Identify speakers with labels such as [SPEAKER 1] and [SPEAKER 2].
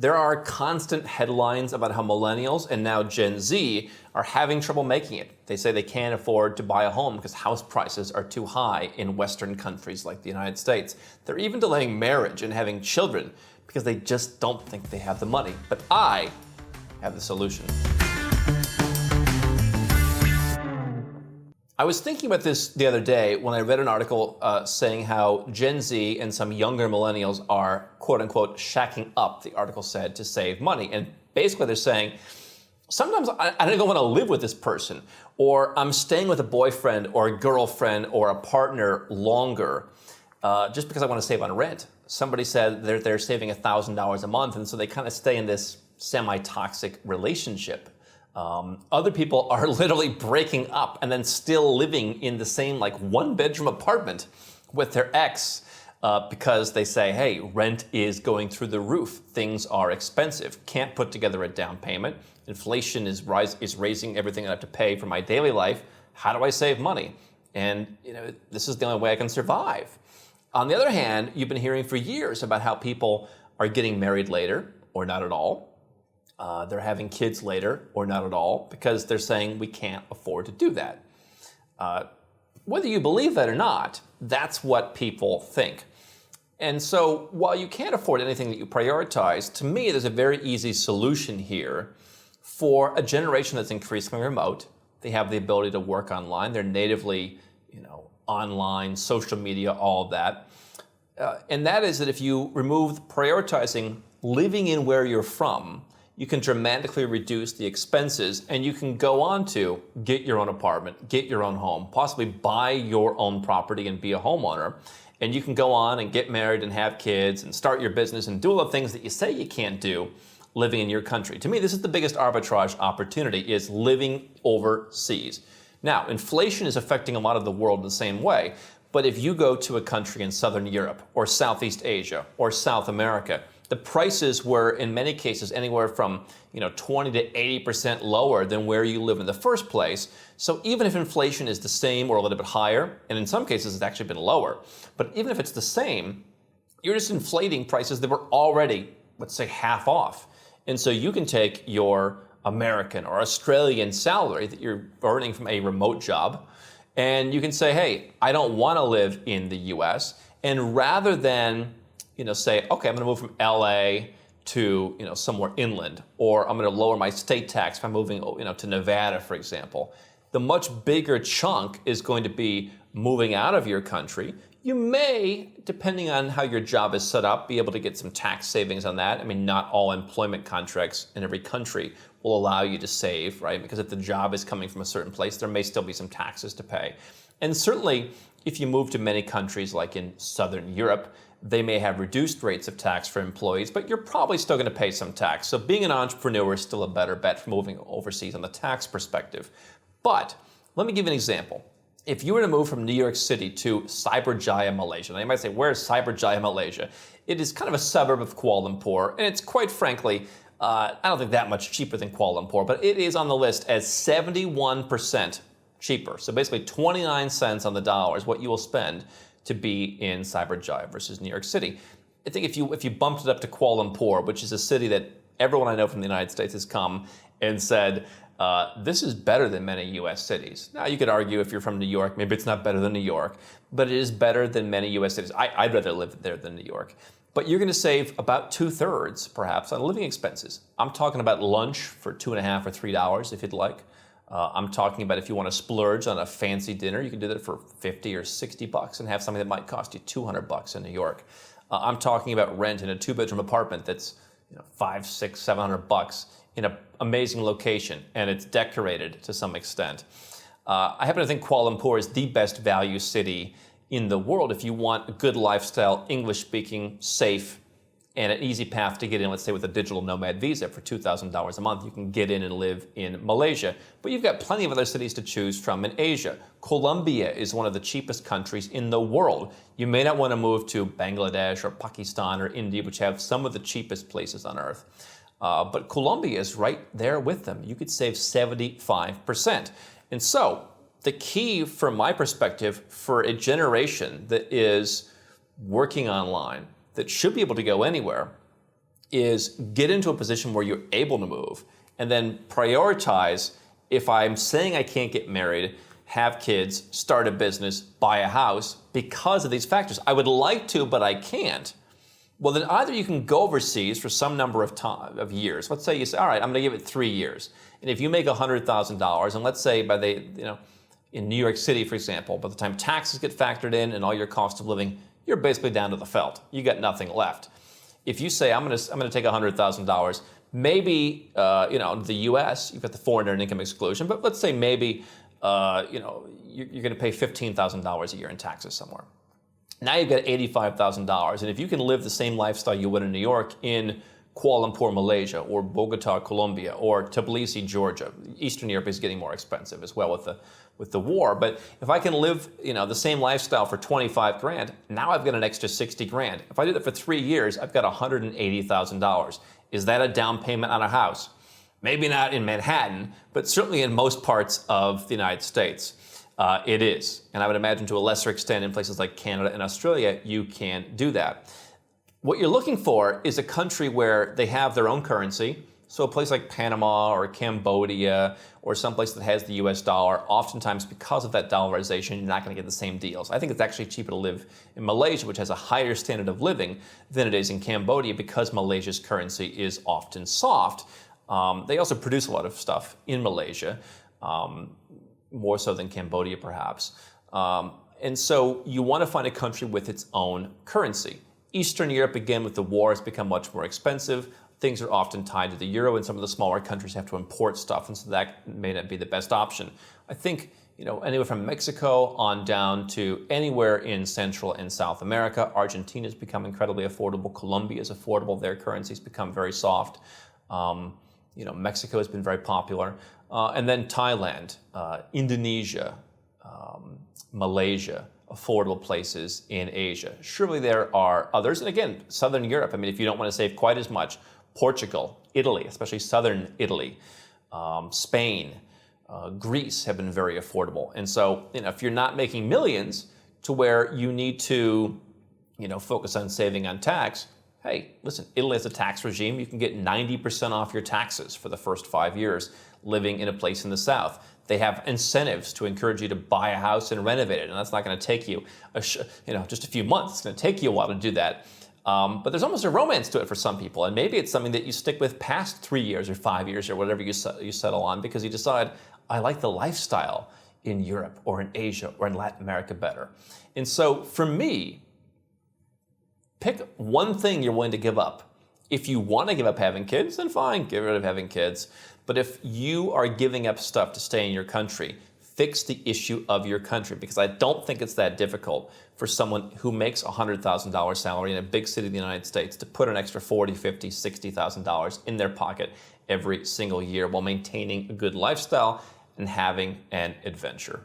[SPEAKER 1] There are constant headlines about how millennials and now Gen Z are having trouble making it. They say they can't afford to buy a home because house prices are too high in Western countries like the United States. They're even delaying marriage and having children because they just don't think they have the money. But I have the solution. I was thinking about this the other day when I read an article saying how Gen Z and some younger millennials are, quote unquote, shacking up, the article said, to save money. And basically they're saying, sometimes I don't even want to live with this person, or I'm staying with a boyfriend or a girlfriend or a partner longer just because I want to save on rent. Somebody said they're saving $1,000 a month, and so they kind of stay in this semi-toxic relationship. Other people are literally breaking up and then still living in the same one-bedroom apartment with their ex because they say, hey, rent is going through the roof. Things are expensive. Can't put together a down payment. Inflation is raising everything I have to pay for my daily life. How do I save money? And this is the only way I can survive. On the other hand, you've been hearing for years about how people are getting married later or not at all. They're having kids later or not at all because they're saying we can't afford to do that. Whether you believe that or not, that's what people think. And so while you can't afford anything that you prioritize, to me there's a very easy solution here for a generation that's increasingly remote. They have the ability to work online. They're natively, online, social media, all of that. And that is that if you remove prioritizing living in where you're from, you can dramatically reduce the expenses, and you can go on to get your own apartment, get your own home, possibly buy your own property and be a homeowner. And you can go on and get married and have kids and start your business and do all the things that you say you can't do living in your country. To me, this is the biggest arbitrage opportunity, is living overseas. Now, inflation is affecting a lot of the world the same way, but if you go to a country in Southern Europe or Southeast Asia or South America, the prices were, in many cases, anywhere from 20 to 80% lower than where you live in the first place. So even if inflation is the same or a little bit higher, and in some cases it's actually been lower, but even if it's the same, you're just inflating prices that were already, let's say, half off. And so you can take your American or Australian salary that you're earning from a remote job, and you can say, hey, I don't want to live in the US. And rather than say, okay, I'm going to move from LA to somewhere inland, or I'm going to lower my state tax if I'm moving to Nevada, for example. The much bigger chunk is going to be moving out of your country. You may, depending on how your job is set up, be able to get some tax savings on that. I mean, not all employment contracts in every country will allow you to save, right? Because if the job is coming from a certain place, there may still be some taxes to pay. And certainly, if you move to many countries like in Southern Europe, they may have reduced rates of tax for employees, but you're probably still going to pay some tax. So being an entrepreneur is still a better bet for moving overseas on the tax perspective. But let me give you an example. If you were to move from New York City to Cyberjaya, Malaysia, now you might say, where's Cyberjaya, Malaysia? It is kind of a suburb of Kuala Lumpur, and it's quite frankly, I don't think that much cheaper than Kuala Lumpur, but it is on the list as 71% cheaper. So basically 29 cents on the dollar is what you will spend to be in Cyberjaya versus New York City. I think if you bumped it up to Kuala Lumpur, which is a city that everyone I know from the United States has come and said, this is better than many US cities. Now you could argue if you're from New York, maybe it's not better than New York, but it is better than many US cities. I'd rather live there than New York. But you're going to save about 2/3, perhaps, on living expenses. I'm talking about lunch for $2.50 or $3 if you'd like. I'm talking about if you want to splurge on a fancy dinner, you can do that for $50 or $60 and have something that might cost you $200 in New York. I'm talking about rent in a 2-bedroom apartment that's $500, $600, $700 in an amazing location, and it's decorated to some extent. I happen to think Kuala Lumpur is the best value city in the world if you want a good lifestyle, English-speaking, safe, and an easy path to get in, let's say with a digital nomad visa for $2,000 a month. You can get in and live in Malaysia. But you've got plenty of other cities to choose from in Asia. Colombia is one of the cheapest countries in the world. You may not want to move to Bangladesh or Pakistan or India, which have some of the cheapest places on earth. But Colombia is right there with them. You could save 75%. And so the key, from my perspective, for a generation that is working online, that should be able to go anywhere, is get into a position where you're able to move and then prioritize. If I'm saying I can't get married, have kids, start a business, buy a house because of these factors. I would like to, but I can't. Well, then either you can go overseas for some number of years. Let's say you say, all right, I'm going to give it 3 years. And if you make $100,000, and let's say in New York City, for example, by the time taxes get factored in and all your cost of living, you're basically down to the felt. You got nothing left. If you say I'm going to take $100,000, maybe the U.S. you've got the foreign earned income exclusion, but let's say maybe you're going to pay $15,000 a year in taxes somewhere. Now you've got $85,000, and if you can live the same lifestyle you would in New York in Kuala Lumpur, Malaysia, or Bogota, Colombia, or Tbilisi, Georgia. Eastern Europe is getting more expensive as well with the war. But if I can live the same lifestyle for 25 grand, now I've got an extra 60 grand. If I do that for 3 years, I've got $180,000. Is that a down payment on a house? Maybe not in Manhattan, but certainly in most parts of the United States. It is. And I would imagine to a lesser extent in places like Canada and Australia, you can do that. What you're looking for is a country where they have their own currency. So a place like Panama or Cambodia or someplace that has the US dollar, oftentimes because of that dollarization, you're not going to get the same deals. I think it's actually cheaper to live in Malaysia, which has a higher standard of living than it is in Cambodia because Malaysia's currency is often soft. They also produce a lot of stuff in Malaysia. More so than Cambodia, perhaps. And so you want to find a country with its own currency. Eastern Europe, again, with the war, has become much more expensive. Things are often tied to the euro, and some of the smaller countries have to import stuff, and so that may not be the best option. I think, anywhere from Mexico on down to anywhere in Central and South America. Argentina has become incredibly affordable. Colombia is affordable. Their currency's become very soft. Mexico has been very popular. And then Thailand, Indonesia, Malaysia, affordable places in Asia. Surely there are others. And again, Southern Europe, if you don't want to save quite as much, Portugal, Italy, especially Southern Italy, Spain, Greece have been very affordable. And so, if you're not making millions to where you need to, focus on saving on tax, hey, listen, Italy has a tax regime. You can get 90% off your taxes for the first 5 years living in a place in the South. They have incentives to encourage you to buy a house and renovate it, and that's not going to take you, just a few months. It's going to take you a while to do that. But there's almost a romance to it for some people, and maybe it's something that you stick with past 3 years or 5 years or whatever you settle on because you decide, I like the lifestyle in Europe or in Asia or in Latin America better. And so for me, pick one thing you're willing to give up. If you want to give up having kids, then fine, get rid of having kids. But if you are giving up stuff to stay in your country, fix the issue of your country, because I don't think it's that difficult for someone who makes a $100,000 salary in a big city in the United States to put an extra $40,000, $50,000, $60,000 in their pocket every single year while maintaining a good lifestyle and having an adventure.